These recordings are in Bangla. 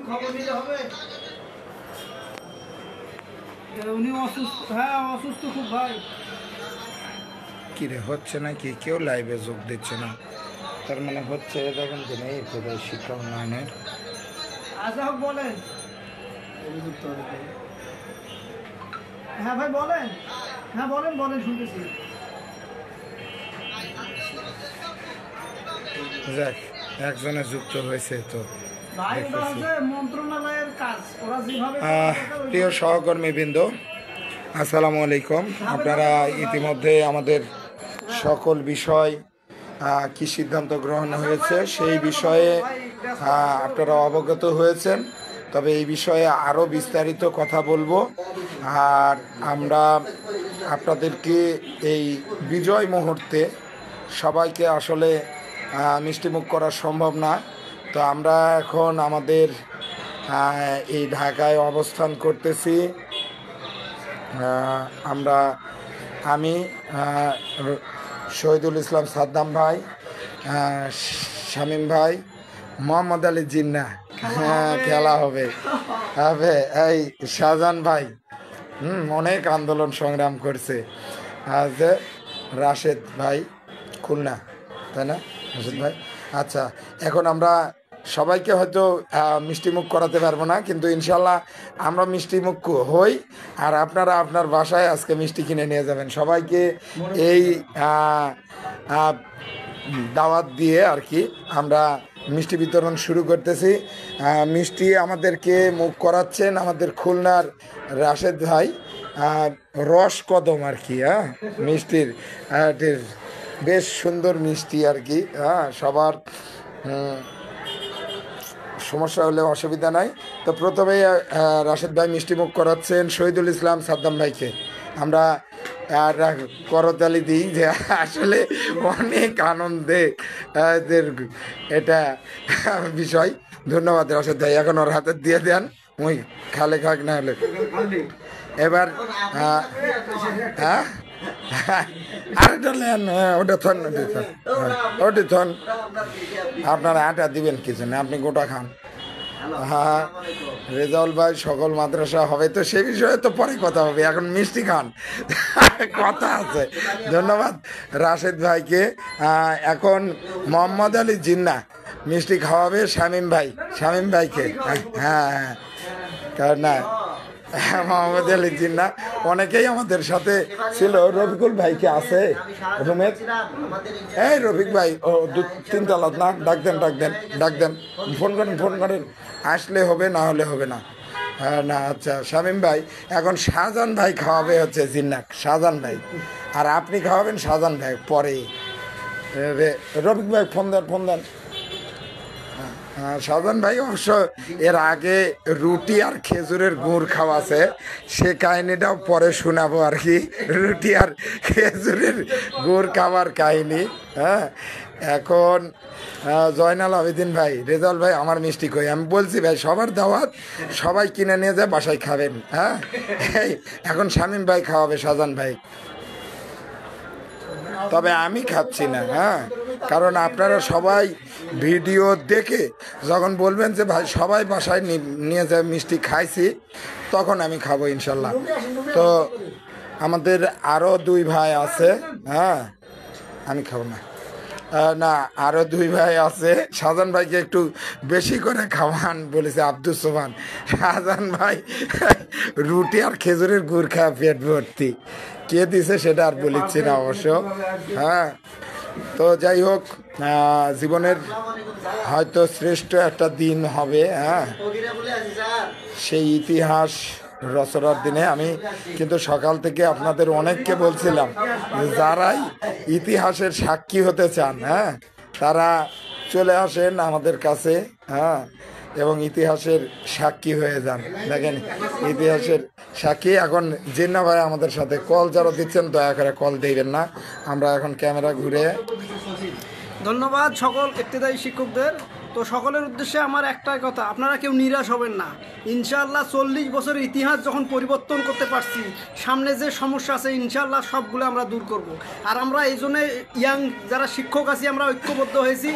খবর নিতে হবে। উনি অসুস্থ, হ্যাঁ অসুস্থ খুব ভাই। কি রে হচ্ছে না কি, কেউ লাইভে যোগ দিচ্ছে না, তার মানে হচ্ছে দেখেন যে নেই তোদের শিক্ষা উন্নয়নের। আচ্ছা হোক বলেন। হ্যাঁ ভাই বলেন, হ্যাঁ বলেন বলেন শুনতেছি। যাক, একজনে যুক্ত হয়েছে তো। ভাই ওটা হচ্ছে মন্ত্রণালয়ের কাজ, ওরা যেভাবে প্রিয় সহকর্মীবৃন্দ, আসসালামু আলাইকুম। আপনারা ইতিমধ্যে আমাদের সকল বিষয় কি সিদ্ধান্ত গ্রহণ হয়েছে সেই বিষয়ে আপনারা অবগত হয়েছেন। তবে এই বিষয়ে আরও বিস্তারিত কথা বলবো। আর আমরা আপনাদেরকে এই বিজয় মুহূর্তে সবাইকে আসলে মিষ্টিমুখ করা সম্ভব না। তো আমরা এখন আমাদের এই ঢাকায় অবস্থান করতেছি। আমি শহীদুল ইসলাম সাদ্দাম ভাই, শামীম ভাই, মোহাম্মদ আলী জিন্না, খেলা হবে হবে এই শাহজাহান ভাই অনেক আন্দোলন সংগ্রাম করছে। যে রাশেদ ভাই খুলনা, তাই না রাশেদ ভাই? আচ্ছা, এখন আমরা সবাইকে হয়তো মিষ্টিমুখ করাতে পারবো না, কিন্তু ইনশাল্লাহ আমরা মিষ্টিমুখ হই। আর আপনারা আপনার বাসায় আজকে মিষ্টি কিনে নিয়ে যাবেন। সবাইকে এই দাওয়াত দিয়ে আর কি আমরা মিষ্টি বিতরণ শুরু করতেছি। মিষ্টি আমাদেরকে মুখ করাচ্ছেন আমাদের খুলনার রাশেদ ভাই, রস কদম আর কি। মিষ্টির বেশ সুন্দর মিষ্টি আর কি। সবার সমস্যা হলে অসুবিধা নাই। তো প্রথমেই রাশেদ ভাই মিষ্টিমুখ করাচ্ছেন শহীদুল ইসলাম সাদ্দাম ভাইকে। আমরা করতালি দিই যে আসলে অনেক আনন্দে এটা বিষয়। ধন্যবাদ রাশেদ ভাই, এখন ওর হাতে দিয়ে দেন, ওই খালে খাক না হলে। এবার আরেকটা নেন, ওটা থন ওটি থন। আপনারা আটা দিবেন কিছু না, আপনি গোটা খান। হ্যাঁ রেজাউল ভাই, সকল মাদ্রাসা হবে তো সে বিষয়ে তো পরে কথা হবে, এখন মিষ্টি খান, কথা আছে। ধন্যবাদ রাশেদ ভাইকে। এখন মোহাম্মদ আলী জিন্না মিষ্টি খাওয়াবে শামীম ভাইকে। হ্যাঁ কারণ না মোহাম্মদ আলী জিন্না অনেকেই আমাদের সাথে ছিল। রফিকুল ভাইকে আছে রুমের? এই রফিক ভাই, ও 3 তলা না, ডাক দেন, ফোন করেন, আসলে হবে, না হলে হবে না। না আচ্ছা শামীম ভাই, এখন শাহজাহান ভাই খাওয়াবে হচ্ছে জিন্নাক, শাহজাহান ভাই, আর আপনি খাওয়াবেন শাহজাহান ভাই পরে। রফিক ভাই ফোন দেন। শাহজাহান ভাই অবশ্য এর আগে রুটি আর খেজুরের গুড় খাওয়াছে, সে কাহিনিটাও পরে শোনাবো আর কি। রুটি আর খেজুরের গুড় খাওয়ার কাহিনী। এখন জয়নাল আবেদিন ভাই, রেজাউল ভাই, আমার মিষ্টি কই? আমি বলছি ভাই সবার দাওয়াত, সবাই কিনে নিয়ে যায় বাসায় খাবেন। এখন শামীম ভাই খাওয়াবে শাহজাহান ভাই, তবে আমি খাচ্ছি না। কারণ আপনারা সবাই ভিডিও দেখে যখন বলবেন যে ভাই সবাই বাসায় নিয়ে যায় মিষ্টি খাইছি, তখন আমি খাবো ইনশাল্লাহ। তো আমাদের আরও 2 ভাই আছে। আমি খাবো না, আরও 2 ভাই আছে। শাহজাহান ভাইকে একটু বেশি করে খাওয়ান বলেছে আব্দুল সোহান। শাহজাহান ভাই রুটি আর খেজুরের গুড় খাওয়া পেট ভর্তি, কে দিছে সেটা আর বলিচ্ছি না অবশ্য। তো যাই হোক, জীবনের হয়তো শ্রেষ্ঠ একটা দিন হবে। সেই ইতিহাস রচনার দিনে আমি কিন্তু সকাল থেকে আপনাদের অনেককে বলছিলাম যে যারাই ইতিহাসের সাক্ষী হতে চান, তারা চলে আসেন আমাদের কাছে, এবং ইতিহাসের সাক্ষী হয়ে যান। দেখেন ইতিহাসের সাক্ষী। এখন জিন্না ভাই আমাদের সাথে কল যারা দিচ্ছেন, দয়া করে কল দিবেন না। আমরা এখন ক্যামেরা ঘুরে ধন্যবাদ সকল ইবতেদায়ী শিক্ষকদের। তো সকলের উদ্দেশ্যে আমার একটাই কথা, আপনারা কেউ নিরাশ হবেন না। ইনশাআল্লাহ 40 বছরের ইতিহাস যখন পরিবর্তন করতে পারছি, সামনে যে সমস্যা আছে ইনশাআল্লাহ সবগুলো আমরা দূর করব। আর আমরা এই জন্যে যারা শিক্ষক আছি আমরা ঐক্যবদ্ধ হয়েছি।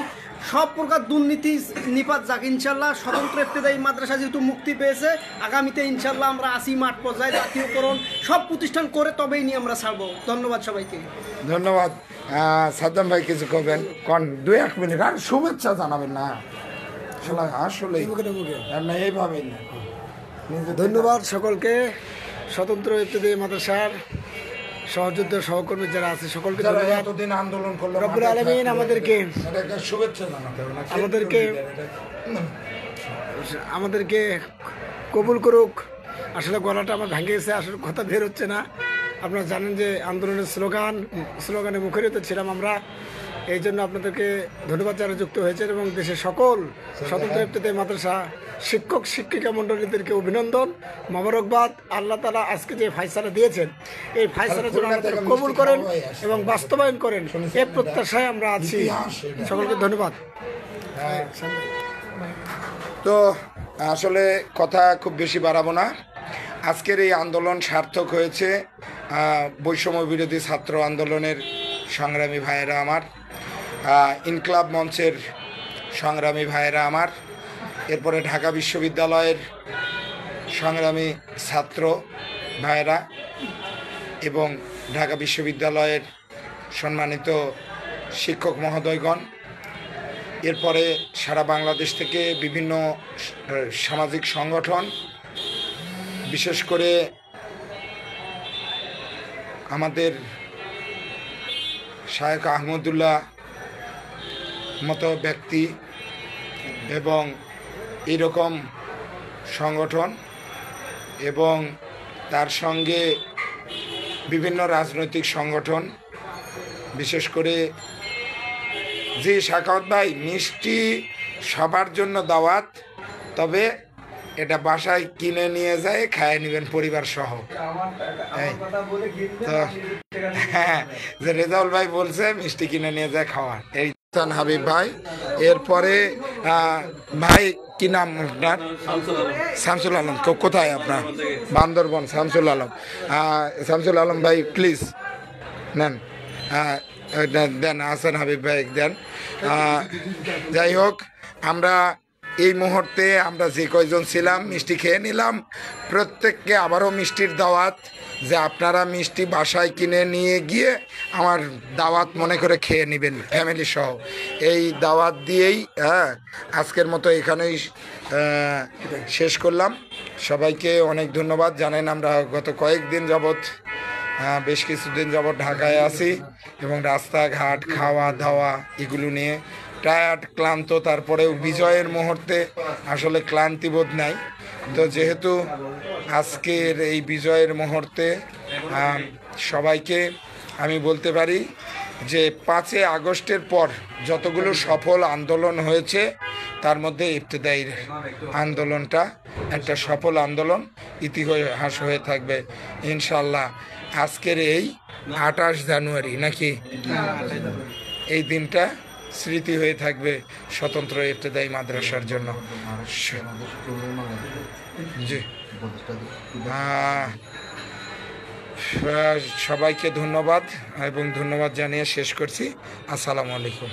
সব প্রকার দুর্নীতি নিপাত যাক ইনশাল্লাহ। স্বতন্ত্র ইবতেদায়ী মাদ্রাসা যেহেতু মুক্তি পেয়েছে, আগামীতে ইনশাল্লাহ আমরা আসি মাঠ পর্যায়ে জাতীয়করণ সব প্রতিষ্ঠান করে তবেই নিয়ে আমরা ছাড়বো। ধন্যবাদ সবাইকে। ধন্যবাদ। সাদ্দাম ভাই কিছু করবেন কন 2-1 মিনিট আর শুভেচ্ছা জানাবেন না আসলে না এইভাবেই না। ধন্যবাদ সকলকে, স্বতন্ত্র ইবতেদায়ী মাদ্রাসার সহযোদ্ধ সহকর্মী যারা আছে সকলকে যারা ধন্যবাদ। এতদিন আন্দোলন করলো রব্বুল আলামিন শুভেচ্ছা জানাতে হবে না, আমাদেরকে কবুল করুক। আসলে গলাটা আমার ভেঙে গেছে, আসলে কথা বের হচ্ছে না। আপনারা জানেন যে আন্দোলনের স্লোগানে মুখরিত ছিলাম আমরা, এই জন্য আপনাদেরকে ধন্যবাদ যারা যুক্ত হয়েছেন এবং দেশের সকল স্বতন্ত্র ইবতেদায়ী মাদ্রাসা শিক্ষক শিক্ষিকা মণ্ডলীদেরকে অভিনন্দন, মোবারকবাদ। আল্লাহ তাআলা আজকে যে ফায়সালা দিয়েছেন এই ফায়সালা যেন আপনারা কবুল করেন এবং বাস্তবায়ন করেন, এই প্রত্যাশায় আমরা আছি। সকলকে ধন্যবাদ। তো আসলে কথা খুব বেশি বাড়াবো না। আজকের এই আন্দোলন সার্থক হয়েছে বৈষম্য বিরোধী ছাত্র আন্দোলনের সংগ্রামী ভাইয়েরা আমার, ইনকলাব মঞ্চের সংগ্রামী ভাইয়েরা আমার, এরপরে ঢাকা বিশ্ববিদ্যালয়ের সংগ্রামী ছাত্র ভাইয়েরা এবং ঢাকা বিশ্ববিদ্যালয়ের সম্মানিত শিক্ষক মহোদয়গণ, এরপরে সারা বাংলাদেশ থেকে বিভিন্ন সামাজিক সংগঠন, বিশেষ করে আমাদের শায়েখ আহমদুল্লাহ মতো ব্যক্তি এবং এরকম সংগঠন এবং তার সঙ্গে বিভিন্ন রাজনৈতিক সংগঠন, বিশেষ করে জি সাখাওয়াত ভাই, মিষ্টি সবার জন্য দাওয়াত, তবে এটা বাসায় কিনে নিয়ে যায় খায় নেবেন পরিবার সহ। তো হ্যাঁ, যে রেজাউল ভাই বলছে মিষ্টি কিনে নিয়ে যায় খাওয়ার। এই হাবিব ভাই, এরপরে ভাই কি নাম আপনার? শামসুল আলম। কোথায় আপনার? বান্দরবন। শামসুল আলম, শামসুল আলম ভাই প্লিজ নেন, দেন হাসান হাবিব ভাই দেন। যাই হোক, আমরা এই মুহূর্তে আমরা যে কয়জন ছিলাম মিষ্টি খেয়ে নিলাম। প্রত্যেককে আবারও মিষ্টির দাওয়াত, যে আপনারা মিষ্টি বাসায় কিনে নিয়ে গিয়ে আমার দাওয়াত মনে করে খেয়ে নেবেন ফ্যামিলি সহ। এই দাওয়াত দিয়েই আজকের মতো এখানেই শেষ করলাম। সবাইকে অনেক ধন্যবাদ। জানেন আমরা গত কয়েকদিন যাবৎ, বেশ কিছুদিন যাবৎ ঢাকায় আছি এবং রাস্তাঘাট খাওয়া দাওয়া এগুলো নিয়ে টায়ার্ড, ক্লান্ত, তারপরেও বিজয়ের মুহূর্তে আসলে ক্লান্তিবোধ নাই। তো যেহেতু আজকের এই বিজয়ের মুহূর্তে সবাইকে আমি বলতে পারি যে 5 আগস্টের পর যতগুলো সফল আন্দোলন হয়েছে তার মধ্যে ইবতেদায়ী আন্দোলনটা একটা সফল আন্দোলন, ইতিহাস হয়ে থাকবে ইনশাল্লাহ। আজকের এই 28 জানুয়ারি নাকি, এই দিনটা স্মৃতি হয়ে থাকবে স্বতন্ত্র ইবতেদায়ী মাদ্রাসার জন্য। জি, সবাইকে ধন্যবাদ এবং ধন্যবাদ জানিয়ে শেষ করছি। আসসালামু আলাইকুম।